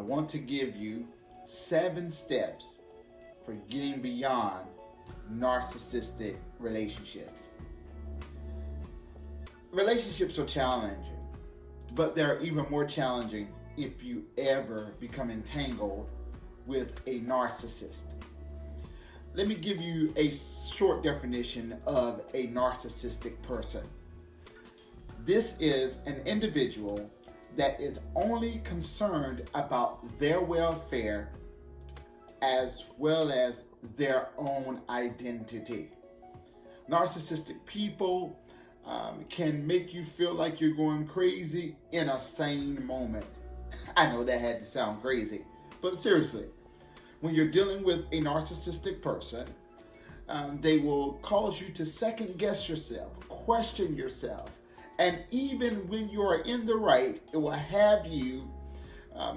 want to give you 7 steps for getting beyond narcissistic relationships. Relationships are challenging, but they're even more challenging if you ever become entangled with a narcissist. Let me give you a short definition of a narcissistic person. This is an individual that is only concerned about their welfare as well as their own identity. Narcissistic people can make you feel like you're going crazy in a sane moment. I know that had to sound crazy, but seriously, when you're dealing with a narcissistic person, they will cause you to second guess yourself, question yourself, and even when you are in the right, it will have you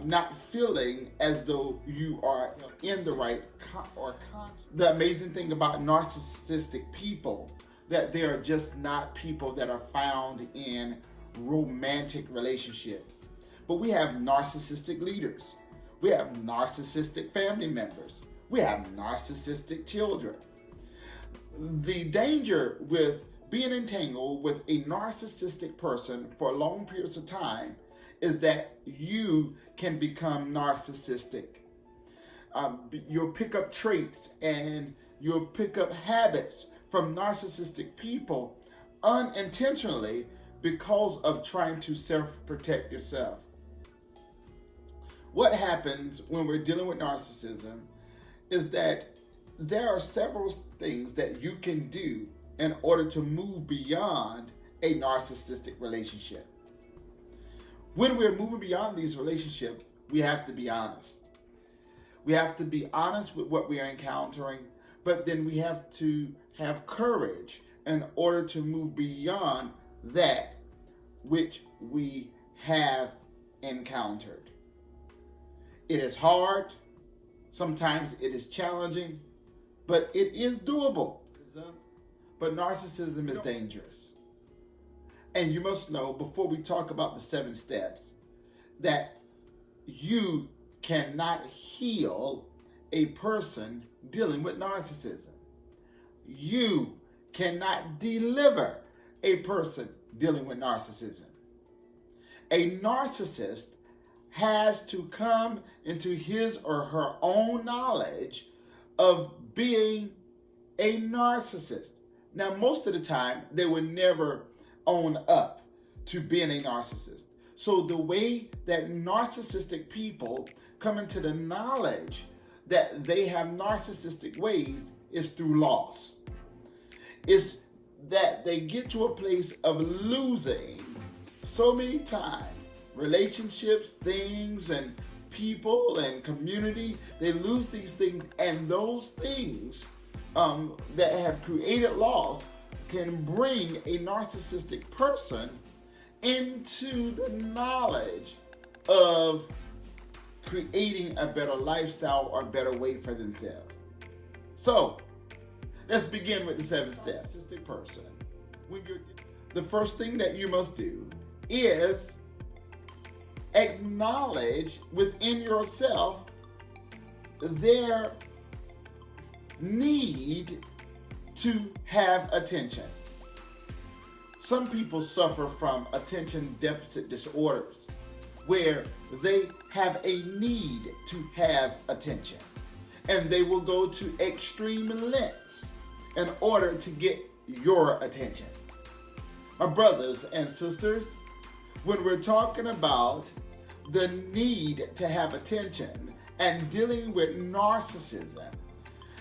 not feeling as though you are in the right The amazing thing about narcissistic people, that they are just not people that are found in romantic relationships. But we have narcissistic leaders. We have narcissistic family members. We have narcissistic children. The danger with being entangled with a narcissistic person for long periods of time is that you can become narcissistic. You'll pick up traits and you'll pick up habits from narcissistic people unintentionally because of trying to self-protect yourself. What happens when we're dealing with narcissism is that there are several things that you can do in order to move beyond a narcissistic relationship. When we're moving beyond these relationships, we have to be honest. We have to be honest with what we are encountering, but then we have to have courage in order to move beyond that which we have encountered. It is hard, sometimes it is challenging, but it is doable. But narcissism is dangerous. And you must know, before we talk about the 7 steps, that you cannot heal a person dealing with narcissism. You cannot deliver a person dealing with narcissism. A narcissist has to come into his or her own knowledge of being a narcissist. Now, most of the time, they will never own up to being a narcissist. So the way that narcissistic people come into the knowledge that they have narcissistic ways is through loss. It's that they get to a place of losing so many times relationships, things, and people and community. They lose these things, and those things that have created loss can bring a narcissistic person into the knowledge of creating a better lifestyle or a better way for themselves. So, let's begin with the 7 steps. Narcissistic person. The first thing that you must do is acknowledge within yourself their need to have attention. Some people suffer from attention deficit disorders where they have a need to have attention, and they will go to extreme lengths in order to get your attention. My brothers and sisters, when we're talking about the need to have attention and dealing with narcissism,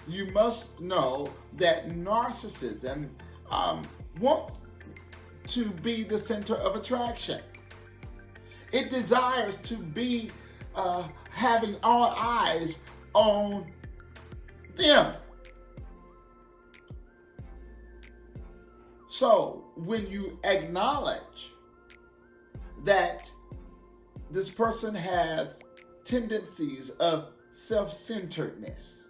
you must know that narcissism wants to be the center of attraction. It desires to be having all eyes on them. So when you acknowledge that this person has tendencies of self-centeredness,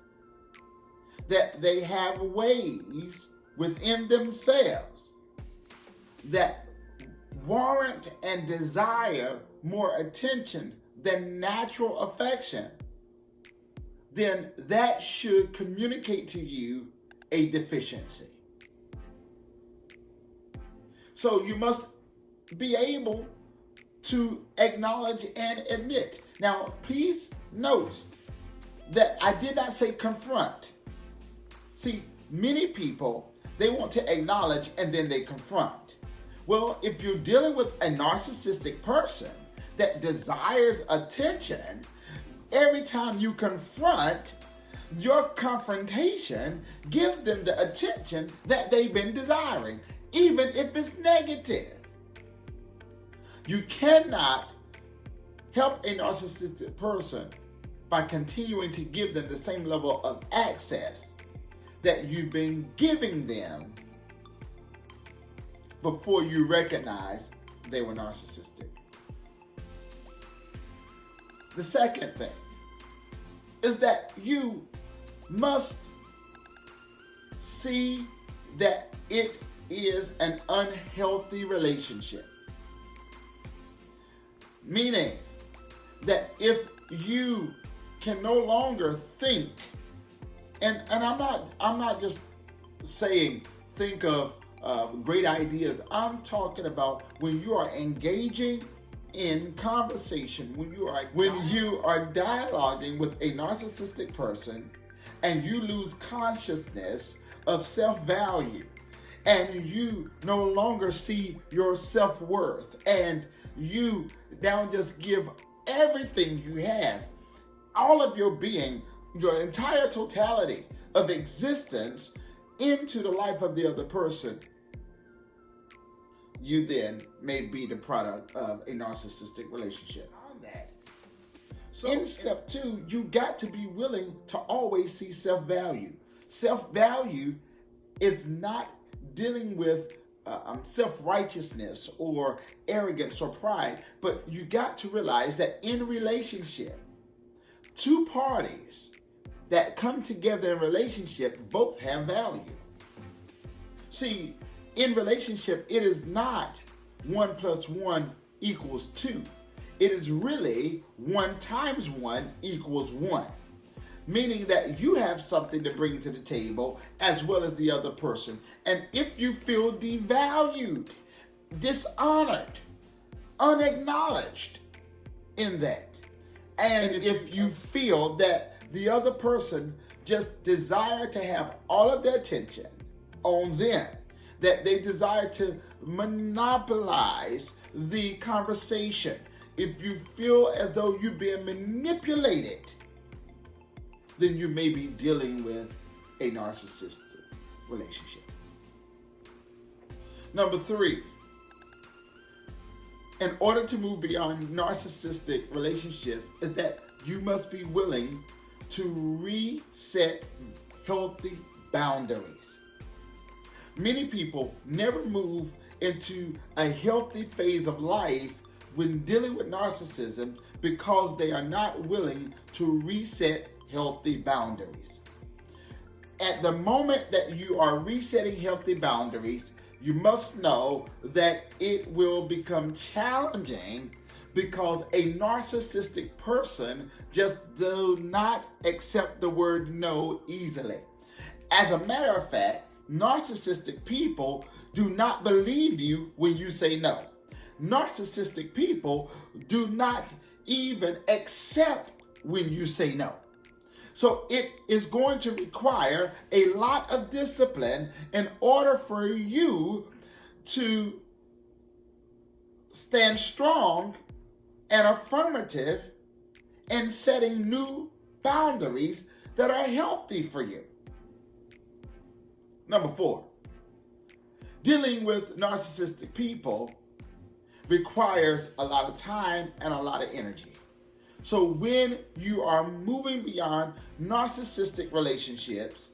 that they have ways within themselves that warrant and desire more attention than natural affection, then that should communicate to you a deficiency. So you must be able to acknowledge and admit. Now, please note that I did not say confront. See, many people, they want to acknowledge and then they confront. Well, if you're dealing with a narcissistic person that desires attention, every time you confront, your confrontation gives them the attention that they've been desiring, even if it's negative. You cannot help a narcissistic person by continuing to give them the same level of access that you've been giving them before you recognize they were narcissistic. The second thing is that you must see that it is an unhealthy relationship. Meaning that if you can no longer think, and I'm not just saying think of great ideas. I'm talking about when you are engaging in conversation, when you are dialoguing with a narcissistic person, and you lose consciousness of self-value, and you no longer see your self-worth, and you now just give everything you have, all of your being, your entire totality of existence into the life of the other person, you then may be the product of a narcissistic relationship. On that, so in step 2, you got to be willing to always see self-value. Self-value is not dealing with self-righteousness or arrogance or pride, but you got to realize that in relationship, two parties that come together in relationship both have value. See, in relationship, it is not 1 + 1 = 2. It is really 1 × 1 = 1. Meaning that you have something to bring to the table as well as the other person. And if you feel devalued, dishonored, unacknowledged in that, and if you feel that the other person just desire to have all of their attention on them, that they desire to monopolize the conversation, if you feel as though you're being manipulated, then you may be dealing with a narcissistic relationship. Number 3, in order to move beyond narcissistic relationship is that you must be willing to reset healthy boundaries. Many people never move into a healthy phase of life when dealing with narcissism because they are not willing to reset healthy boundaries. At the moment that you are resetting healthy boundaries, you must know that it will become challenging because a narcissistic person just do not accept the word no easily. As a matter of fact, narcissistic people do not believe you when you say no. Narcissistic people do not even accept when you say no. So it is going to require a lot of discipline in order for you to stand strong and affirmative in setting new boundaries that are healthy for you. Number 4, dealing with narcissistic people requires a lot of time and a lot of energy. So when you are moving beyond narcissistic relationships,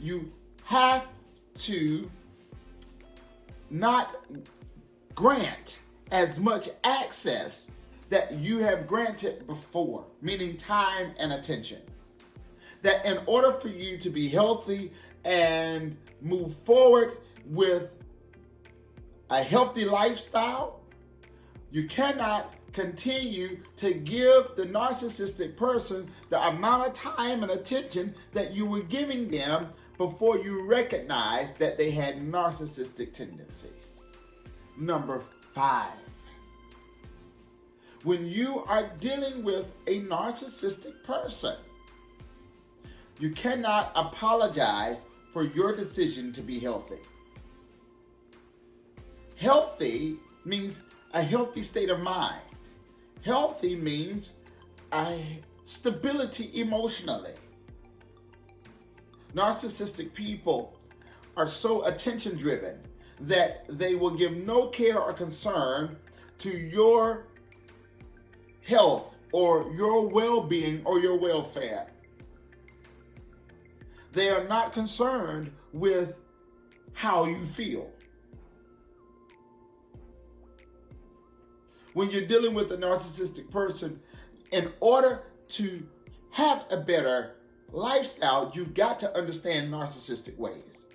you have to not grant as much access that you have granted before, meaning time and attention. That in order for you to be healthy and move forward with a healthy lifestyle, you cannot continue to give the narcissistic person the amount of time and attention that you were giving them before you recognized that they had narcissistic tendencies. Number 5. When you are dealing with a narcissistic person, you cannot apologize for your decision to be healthy. Healthy means a healthy state of mind. Healthy means a stability emotionally. Narcissistic people are so attention driven that they will give no care or concern to your health or your well-being or your welfare. They are not concerned with how you feel. When you're dealing with a narcissistic person, in order to have a better lifestyle, you've got to understand narcissistic ways.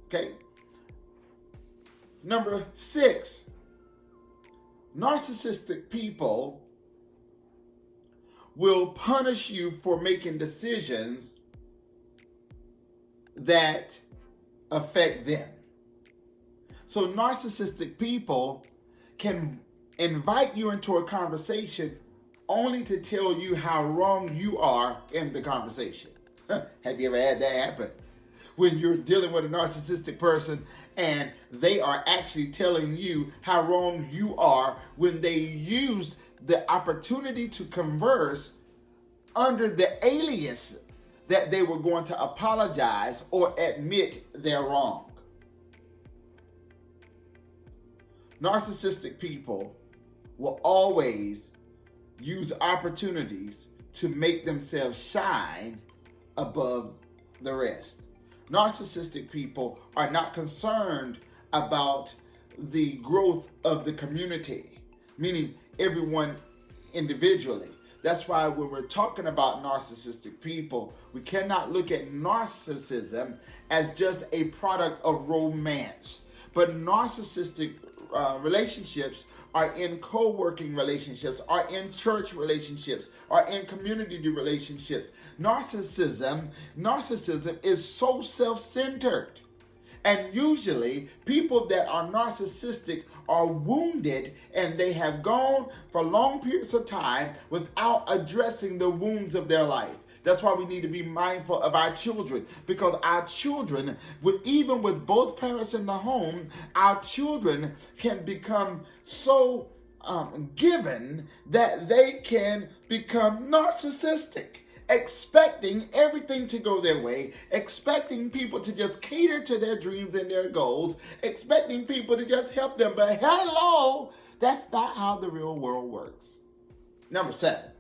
Okay? Number 6, narcissistic people will punish you for making decisions that affect them. So narcissistic people can invite you into a conversation only to tell you how wrong you are in the conversation. Have you ever had that happen? When you're dealing with a narcissistic person and they are actually telling you how wrong you are when they use the opportunity to converse under the alias that they were going to apologize or admit they're wrong. Narcissistic people will always use opportunities to make themselves shine above the rest. Narcissistic people are not concerned about the growth of the community, meaning everyone individually. That's why when we're talking about narcissistic people, we cannot look at narcissism as just a product of romance. But narcissistic relationships are in co-working relationships, are in church relationships, are in community relationships. Narcissism is so self-centered. And usually people that are narcissistic are wounded and they have gone for long periods of time without addressing the wounds of their life. That's why we need to be mindful of our children, because our children, even with both parents in the home, our children can become so given that they can become narcissistic, expecting everything to go their way, expecting people to just cater to their dreams and their goals, expecting people to just help them. But hello, that's not how the real world works. Number 7.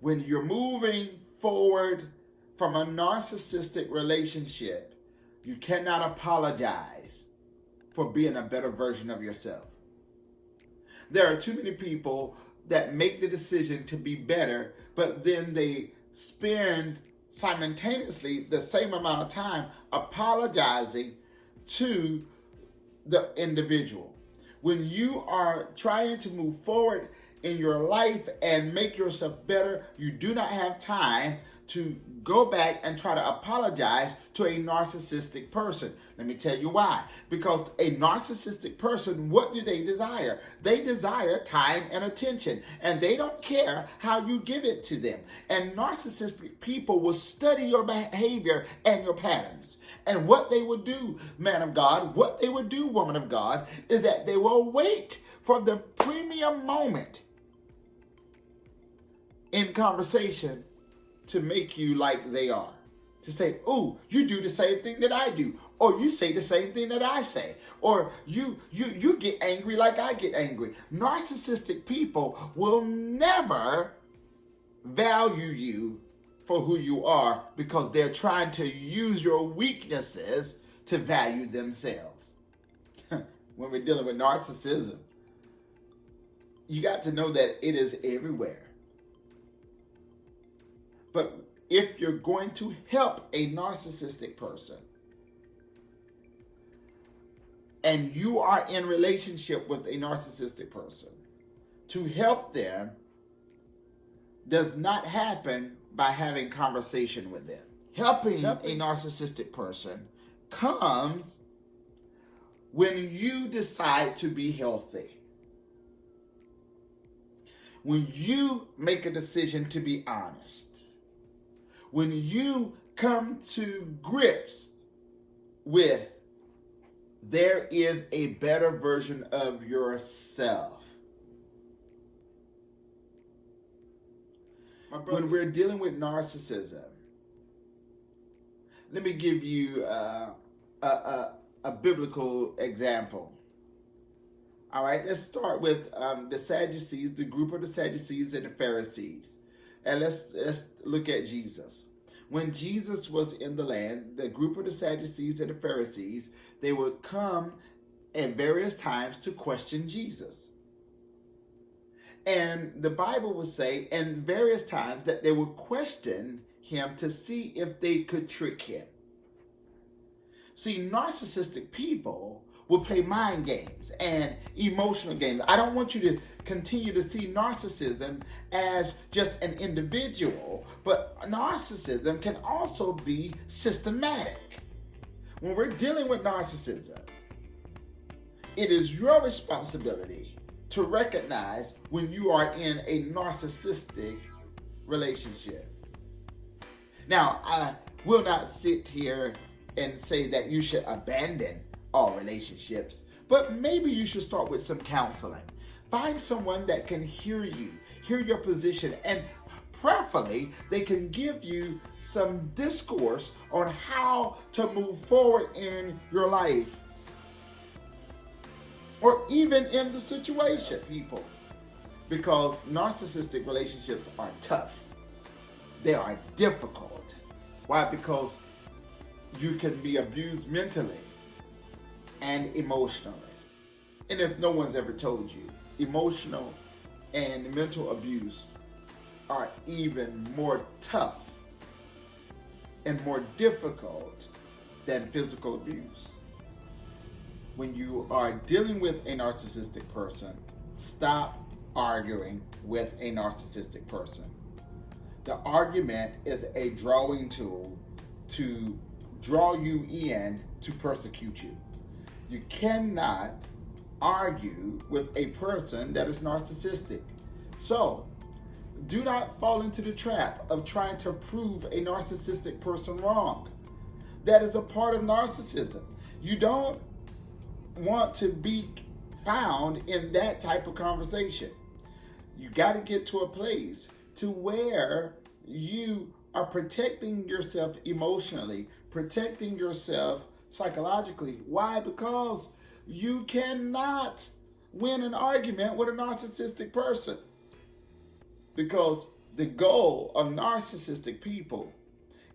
When you're moving forward from a narcissistic relationship, you cannot apologize for being a better version of yourself. There are too many people that make the decision to be better, but then they spend simultaneously the same amount of time apologizing to the individual. When you are trying to move forward in your life and make yourself better, you do not have time to go back and try to apologize to a narcissistic person. Let me tell you why. Because a narcissistic person, what do they desire? They desire time and attention, and they don't care how you give it to them. And narcissistic people will study your behavior and your patterns. And what they will do, man of God, what they will do, woman of God, is that they will wait for the premium moment in conversation to make you like they are. To say, ooh, you do the same thing that I do. Or you say the same thing that I say. Or you get angry like I get angry. Narcissistic people will never value you for who you are because they're trying to use your weaknesses to value themselves. When we're dealing with narcissism, you got to know that it is everywhere. But if you're going to help a narcissistic person, and you are in relationship with a narcissistic person, to help them does not happen by having conversation with them. Helping a narcissistic person comes when you decide to be healthy. When you make a decision to be honest. When you come to grips with there is a better version of yourself. When we're dealing with narcissism, let me give you a biblical example. All right, let's start with the Sadducees, the group of the Sadducees and the Pharisees. And let's look at Jesus. When Jesus was in the land, the group of the Sadducees and the Pharisees, they would come at various times to question Jesus. And the Bible would say in various times that they would question him to see if they could trick him. See, narcissistic people will play mind games and emotional games. I don't want you to continue to see narcissism as just an individual, but narcissism can also be systematic. When we're dealing with narcissism, it is your responsibility to recognize when you are in a narcissistic relationship. Now, I will not sit here and say that you should abandon all relationships, but maybe you should start with some counseling. Find someone that can hear you, hear your position, and preferably they can give you some discourse on how to move forward in your life. Or even in the situation, people. Because narcissistic relationships are tough. They are difficult. Why? Because you can be abused mentally and emotionally. And if no one's ever told you, emotional and mental abuse are even more tough and more difficult than physical abuse. When you are dealing with a narcissistic person, stop arguing with a narcissistic person. The argument is a drawing tool to draw you in to persecute you. You cannot argue with a person that is narcissistic. So, do not fall into the trap of trying to prove a narcissistic person wrong. That is a part of narcissism. You don't want to be found in that type of conversation. You got to get to a place to where you are protecting yourself emotionally, protecting yourself psychologically. Why? Because you cannot win an argument with a narcissistic person. Because the goal of narcissistic people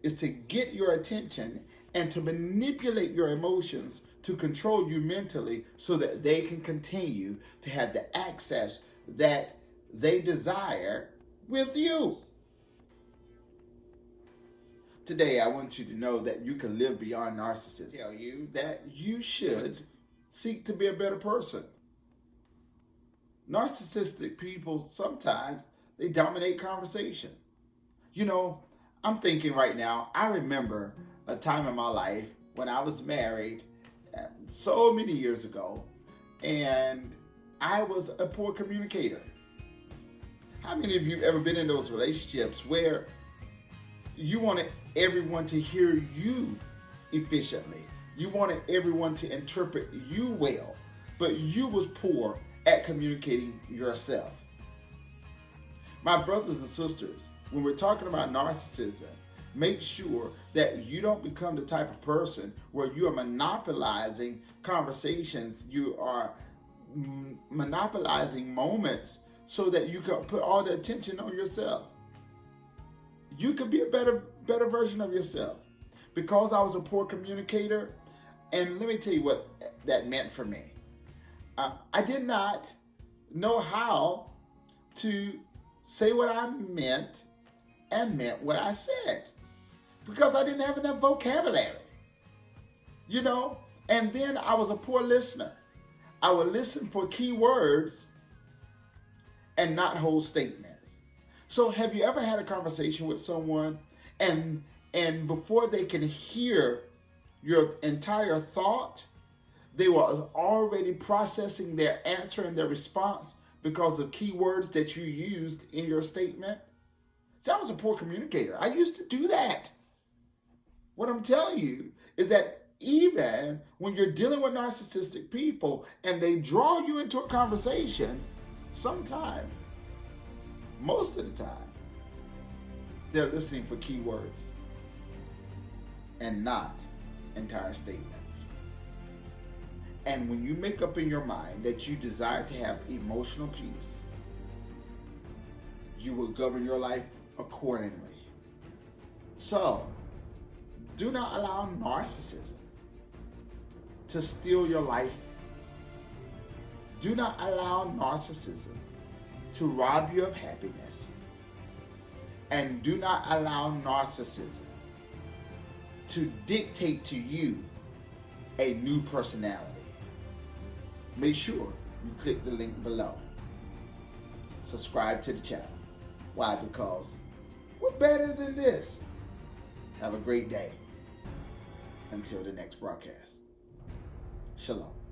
is to get your attention and to manipulate your emotions to control you mentally so that they can continue to have the access that they desire with you. Today, I want you to know that you can live beyond narcissism. I tell you that you should seek to be a better person. Narcissistic people, sometimes, they dominate conversation. You know, I'm thinking right now, I remember a time in my life when I was married so many years ago, and I was a poor communicator. How many of you have ever been in those relationships where you wanted everyone to hear you efficiently? You wanted everyone to interpret you well, but you was poor at communicating yourself. My brothers and sisters, when we're talking about narcissism, make sure that you don't become the type of person where you are monopolizing conversations, you are monopolizing moments so that you can put all the attention on yourself. You could be a better version of yourself. Because I was a poor communicator, and let me tell you what that meant for me. I did not know how to say what I meant and meant what I said, because I didn't have enough vocabulary. You know, And then I was a poor listener. I would listen for key words and not whole statements. So have you ever had a conversation with someone and before they can hear your entire thought, they were already processing their answer and their response because of key words that you used in your statement? See, I was a poor communicator. I used to do that. What I'm telling you is that even when you're dealing with narcissistic people and they draw you into a conversation, sometimes, most of the time, they're listening for key words and not entire statements. And when you make up in your mind that you desire to have emotional peace, you will govern your life accordingly. So, do not allow narcissism to steal your life. Do not allow narcissism to rob you of happiness. And do not allow narcissism to dictate to you a new personality. Make sure you click the link below. Subscribe to the channel. Why? Because we're better than this. Have a great day. Until the next broadcast. Shalom.